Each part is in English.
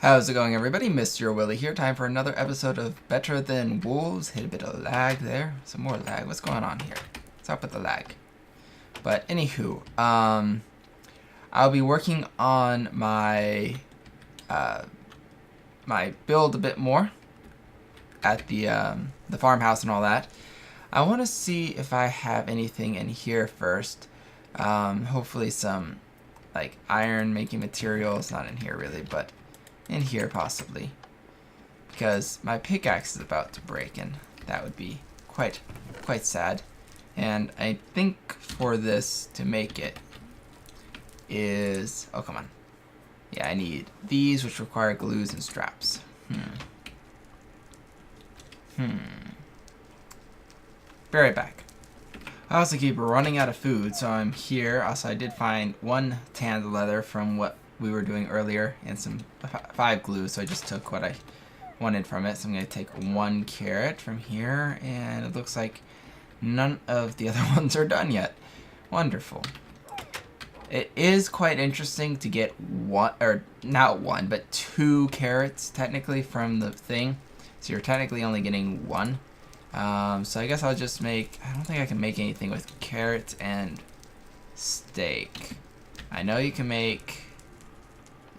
How's it going, everybody? MrYourWilly here. Time for another episode of Better Than Wolves. Hit a bit of lag there. Some more lag. What's going on here? What's up with the lag? But anywho, I'll be working on my my build a bit more at the farmhouse and all that. I want to see if I have anything in here first. Hopefully some like iron making materials. Not in here really, but in here possibly, because my pickaxe is about to break and that would be quite sad. And I think for this to make it is, oh come on, yeah, I need these, which require glues and straps. Be right back. I also keep running out of food, so I'm here. Also, I did find one tanned leather from what we were doing earlier and some 5 glue, so I just took what I wanted from it. So I'm going to take 1 carrot from here, and it looks like none of the other ones are done yet. Wonderful. It is quite interesting to get one, or not 1, but 2 carrots technically from the thing. So you're technically only getting 1. So I guess I'll just make, I don't think I can make anything with carrots and steak. I know you can make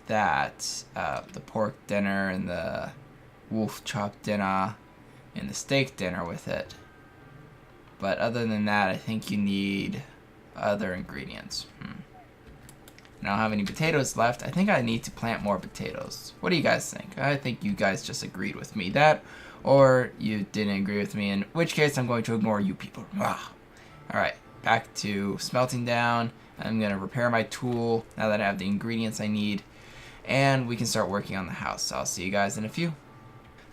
that, the pork dinner and the wolf chop dinner and the steak dinner with it. But other than that, I think you need other ingredients. I don't have any potatoes left. I think I need to plant more potatoes. What do you guys think? I think you guys just agreed with me that, or you didn't agree with me, in which case I'm going to ignore you people. Alright, back to smelting down. I'm going to repair my tool now that I have the ingredients I need, and we can start working on the house. So I'll see you guys in a few.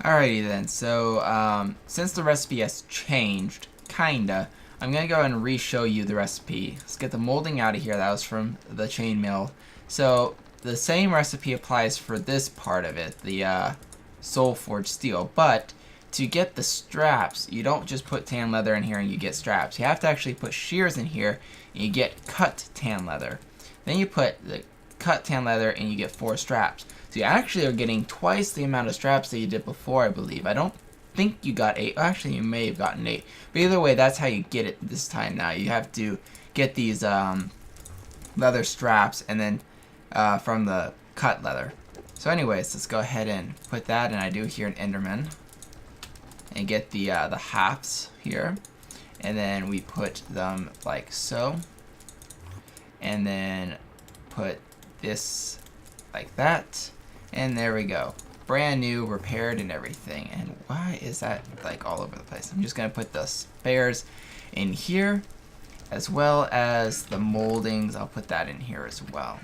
Alrighty then, so since the recipe has changed, kinda, I'm going to go ahead and re-show you the recipe. Let's get the molding out of here. That was from the chainmail. So the same recipe applies for this part of it, the soul forged steel, but to get the straps, you don't just put tan leather in here and you get straps. You have to actually put shears in here and you get cut tan leather. Then you put the cut tan leather and you get 4 straps. So you actually are getting twice the amount of straps that you did before, I believe. I don't think you got 8. Actually, you may have gotten 8. But either way, that's how you get it this time now. You have to get these leather straps and then from the cut leather. So anyways, let's go ahead and put that, and I do hear an Enderman. And get the halves here. And then we put them like so. And then put this like that. And there we go. Brand new, repaired and everything. And why is that like all over the place? I'm just going to put the spares in here, as well as the moldings. I'll put that in here as well.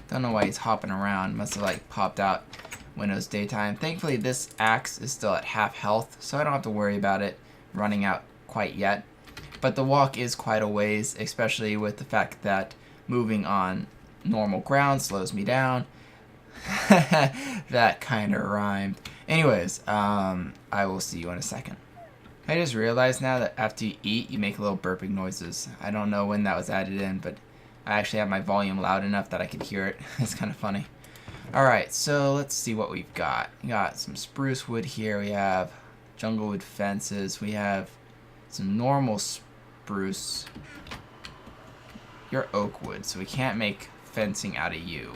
Don't know why he's hopping around. Must have like popped out when it was daytime. Thankfully this axe is still at half health, so I don't have to worry about it running out quite yet. But the walk is quite a ways, especially with the fact that moving on normal ground slows me down. That kind of rhymed. Anyways, I will see you in a second. I just realized now that after you eat, you make little burping noises. I don't know when that was added in, but I actually have my volume loud enough that I could hear it. It's kind of funny. Alright, so let's see what we've got. We got some spruce wood here. We have jungle wood fences. We have some normal spruce. You're oak wood, so we can't make fencing out of you.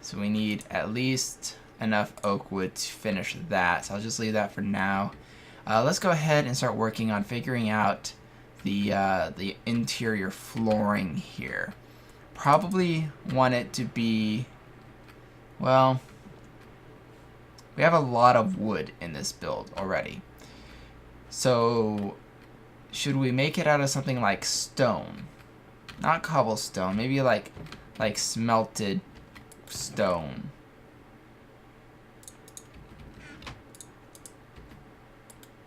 So we need at least enough oak wood to finish that. So I'll just leave that for now. Let's go ahead and start working on figuring out the interior flooring here. Probably want it to be, well, we have a lot of wood in this build already. So should we make it out of something like stone? Not cobblestone, maybe like smelted stone.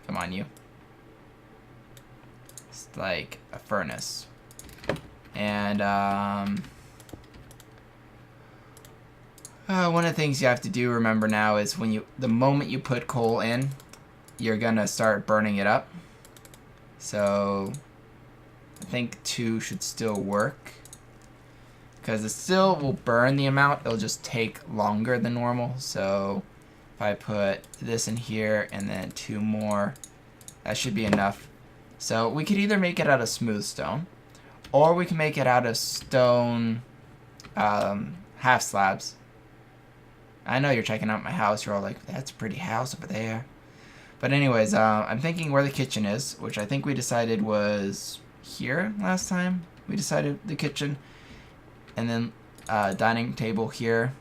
Come on, you. It's like a furnace. And one of the things you have to do, remember now, is when the moment you put coal in, you're gonna start burning it up. So I think 2 should still work. because it still will burn the amount. It'll just take longer than normal. So if I put this in here and then 2 more, that should be enough. So we could either make it out of smooth stone, or we can make it out of stone half slabs. I know you're checking out my house. You're all like, that's a pretty house over there. But anyways, I'm thinking where the kitchen is, which I think we decided was here last time. We decided the kitchen. And then dining table here.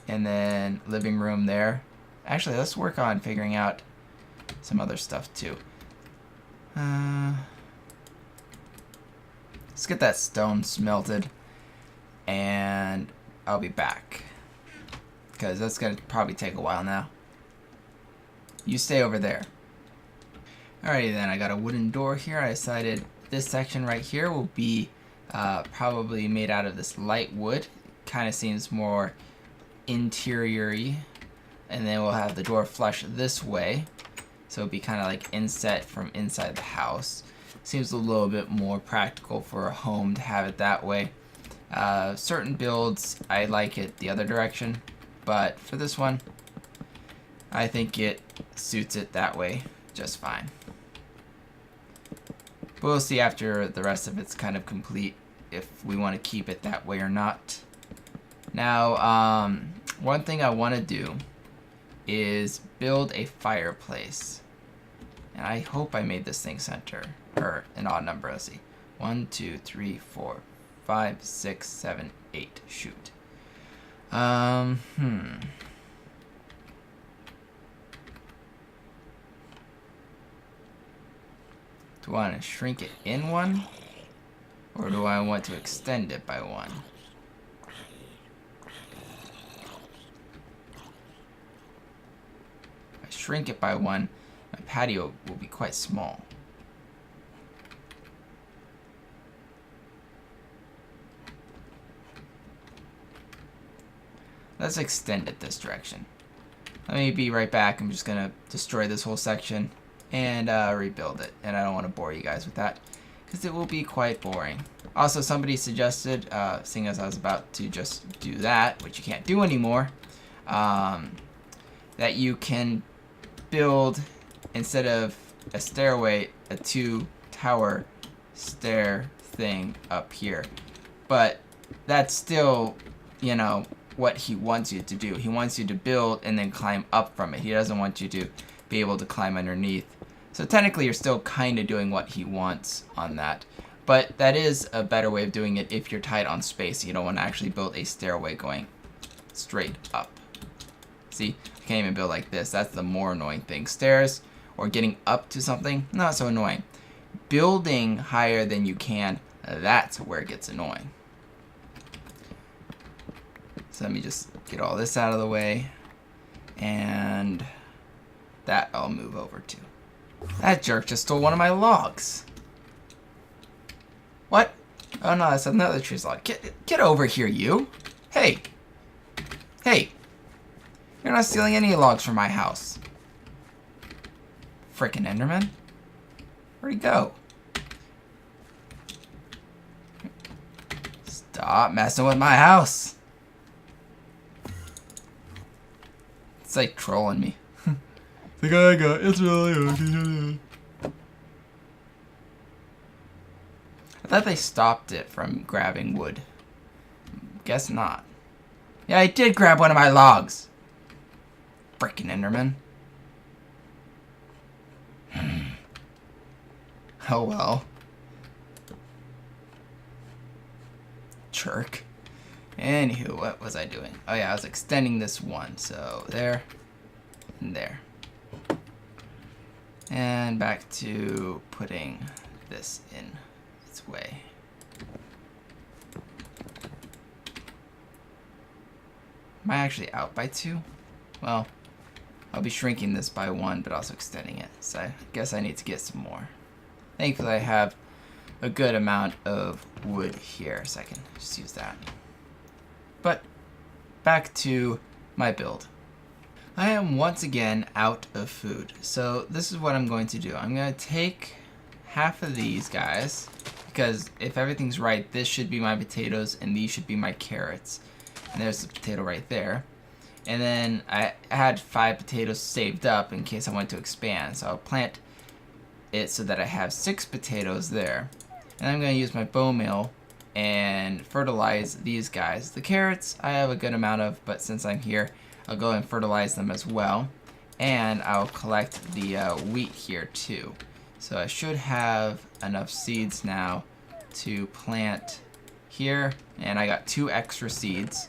And then living room there. Actually, let's work on figuring out some other stuff too. Let's get that stone smelted. And I'll be back. Because that's going to probably take a while now. You stay over there. Alrighty then, I got a wooden door here. I decided this section right here will be probably made out of this light wood. Kind of seems more interior-y. And then we'll have the door flush this way. So it'll be kind of like inset from inside the house. Seems a little bit more practical for a home to have it that way. Certain builds, I like it the other direction. But for this one, I think it suits it that way just fine. But we'll see after the rest of it's kind of complete if we want to keep it that way or not. Now, one thing I want to do is build a fireplace. And I hope I made this thing center, or an odd number. Let's see. 1, 2, 3, 4, 5, 6, 7, 8. Shoot. Do I want to shrink it in 1? Or do I want to extend it by 1? If I shrink it by 1, my patio will be quite small. Let's extend it this direction. Let me be right back. I'm just gonna destroy this whole section and rebuild it. And I don't want to bore you guys with that because it will be quite boring. Also, somebody suggested, seeing as I was about to just do that, which you can't do anymore, that you can build, instead of a stairway, a 2-tower stair thing up here. But that's still, you know, what he wants you to do. He wants you to build and then climb up from it. He doesn't want you to be able to climb underneath. So technically you're still kind of doing what he wants on that. But that is a better way of doing it if you're tight on space. You don't want to actually build a stairway going straight up. See, I can't even build like this. That's the more annoying thing. Stairs or getting up to something, not so annoying. Building higher than you can, that's where it gets annoying. So let me just get all this out of the way. And that I'll move over to. That jerk just stole one of my logs. What? Oh no, that's another tree's log. Get over here, you. Hey. Hey. You're not stealing any logs from my house. Frickin' Enderman. Where'd he go? Stop messing with my house. It's like trolling me. The guy got it's really I thought they stopped it from grabbing wood. Guess not. Yeah, I did grab one of my logs. Frickin' Enderman. Oh well. Jerk. Anywho, what was I doing? Oh yeah, I was extending this one. So there and there. And back to putting this in its way. Am I actually out by 2? Well, I'll be shrinking this by 1, but also extending it. So I guess I need to get some more. Thankfully, I have a good amount of wood here, so I can just use that. But back to my build. I am once again out of food. So this is what I'm going to do. I'm going to take half of these guys, because if everything's right, this should be my potatoes and these should be my carrots. And there's the potato right there. And then I had 5 potatoes saved up in case I want to expand. So I'll plant it so that I have 6 potatoes there. And I'm going to use my bone meal and fertilize these guys. The carrots I have a good amount of, but since I'm here, I'll go and fertilize them as well. And I'll collect the wheat here too. So I should have enough seeds now to plant here. And I got 2 extra seeds.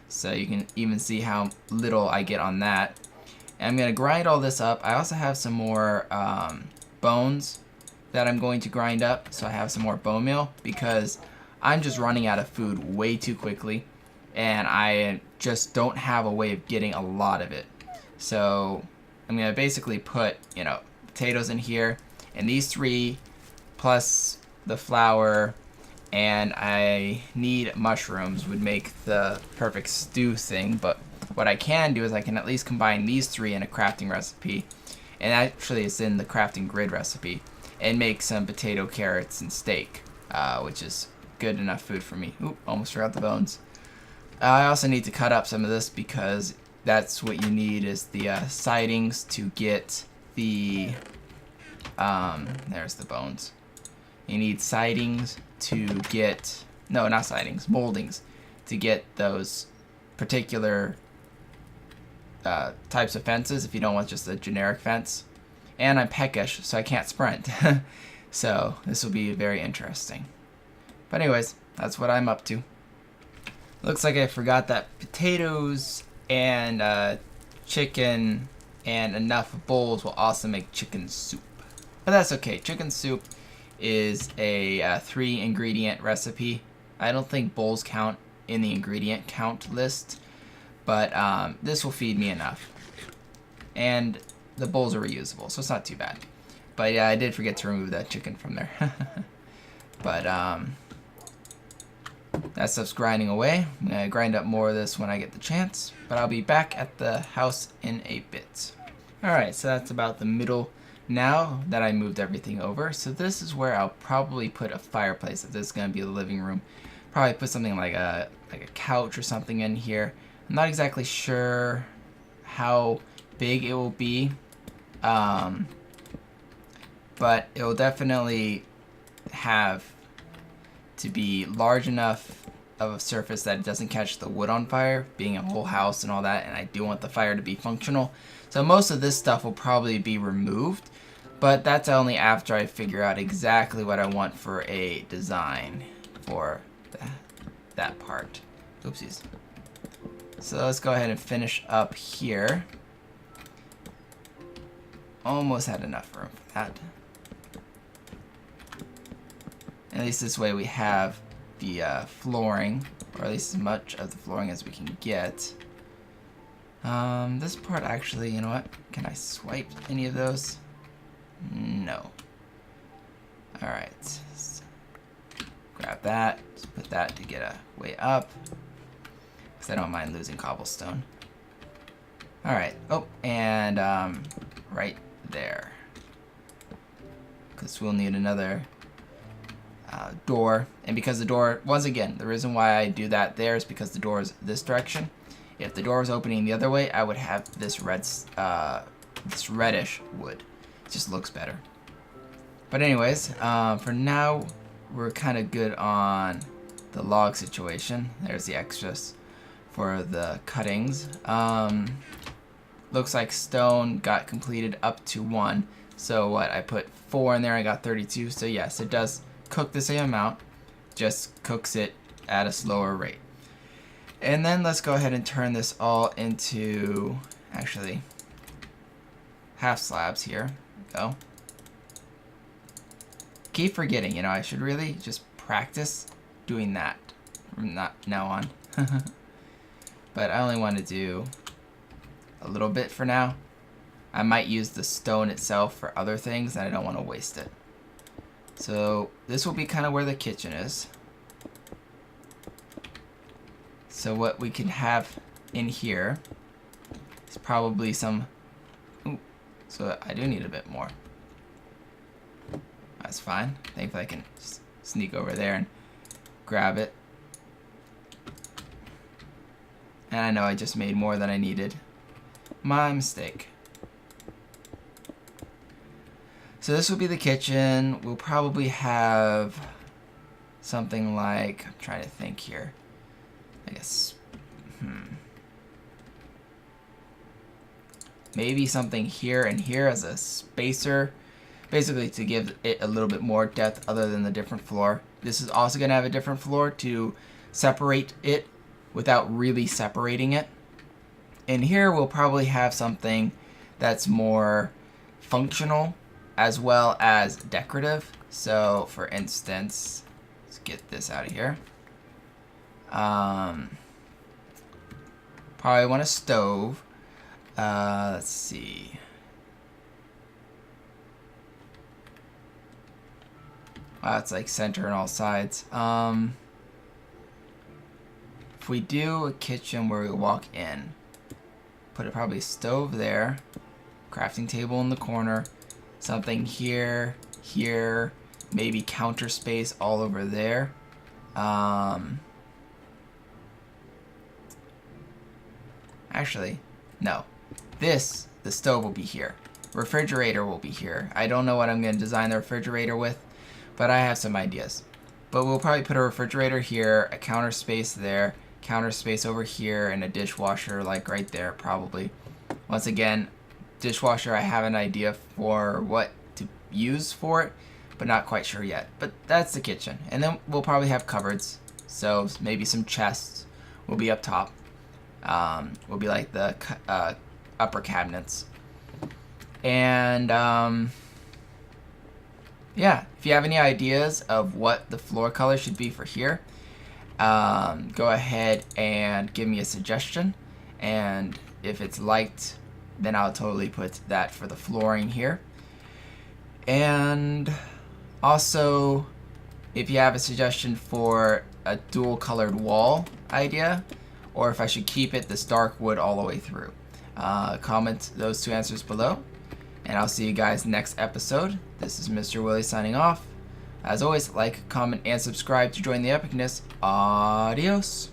So you can even see how little I get on that. And I'm going to grind all this up. I also have some more bones that I'm going to grind up. So I have some more bone meal because I'm just running out of food way too quickly. And I just don't have a way of getting a lot of it. So I'm going to basically put, you know, potatoes in here. And these 3 plus the flour and I need mushrooms would make the perfect stew thing, but what I can do is I can at least combine these 3 in a crafting recipe, and actually it's in the crafting grid recipe, and make some potato, carrots, and steak, which is good enough food for me. Oop, almost forgot the bones. I also need to cut up some of this because that's what you need is the sidings to get the, there's the bones. You need sidings to get, no, not sidings, moldings, to get those particular types of fences if you don't want just a generic fence. And I'm peckish, so I can't sprint. So this will be very interesting. But anyways, that's what I'm up to. Looks like I forgot that potatoes and chicken and enough bowls will also make chicken soup. But that's okay. Chicken soup is a 3-ingredient recipe. I don't think bowls count in the ingredient count list, but this will feed me enough. And the bowls are reusable, so it's not too bad. But yeah, I did forget to remove that chicken from there. But that stuff's grinding away. I'm gonna grind up more of this when I get the chance, but I'll be back at the house in a bit. Alright, so that's about the middle now that I moved everything over. So this is where I'll probably put a fireplace if this is going to be the living room. Probably put something like a couch or something in here. I'm not exactly sure how big it will be, but it will definitely have to be large enough of a surface that it doesn't catch the wood on fire, being a whole house and all that, and I do want the fire to be functional. So most of this stuff will probably be removed, but that's only after I figure out exactly what I want for a design for that part. Oopsies. So let's go ahead and finish up here. Almost had enough room for that. At least this way we have the flooring, or at least as much of the flooring as we can get. This part actually, you know what? Can I swipe any of those? No. Alright. Grab that. Just put that to get a way up. Because I don't mind losing cobblestone. Alright. Oh, and right there. Because we'll need another door. And because the door, once again, the reason why I do that there is because the door is this direction. If the door was opening the other way, I would have this this reddish wood. It just looks better. But anyways, for now, we're kind of good on the log situation. There's the extras for the cuttings. Looks like stone got completed up to 1. So what? I put 4 in there. I got 32. So yes, it does cook the same amount. Just cooks it at a slower rate. And then let's go ahead and turn this all into, actually, half slabs here. Go. Keep forgetting, you know, I should really just practice doing that from now on. But I only want to do a little bit for now. I might use the stone itself for other things, and I don't want to waste it. So this will be kind of where the kitchen is. So what we can have in here is probably some... Ooh, so I do need a bit more. That's fine. Thankfully I can just sneak over there and grab it. And I know I just made more than I needed. My mistake. So this will be the kitchen. We'll probably have something like, I'm trying to think here. I guess, maybe something here and here as a spacer. Basically to give it a little bit more depth other than the different floor. This is also going to have a different floor to separate it without really separating it. And here we'll probably have something that's more functional as well as decorative. So for instance, let's get this out of here. Probably want a stove. Let's see. Wow, it's like center on all sides. If we do a kitchen where we walk in, put probably a stove there, crafting table in the corner, something here, here, maybe counter space all over there. Actually, no. The stove will be here. Refrigerator will be here. I don't know what I'm going to design the refrigerator with, but I have some ideas. But we'll probably put a refrigerator here, a counter space there, counter space over here, and a dishwasher like right there probably. Once again, dishwasher, I have an idea for what to use for it, but not quite sure yet. But that's the kitchen. And then we'll probably have cupboards. So maybe some chests will be up top. Will be like the upper cabinets. And yeah, if you have any ideas of what the floor color should be for here, go ahead and give me a suggestion. And if it's liked, then I'll totally put that for the flooring here. And also, if you have a suggestion for a dual colored wall idea, or if I should keep it this dark wood all the way through, comment those two answers below. And I'll see you guys next episode. This is MrYourWilly signing off. As always, like, comment, and subscribe to join the epicness. Adios.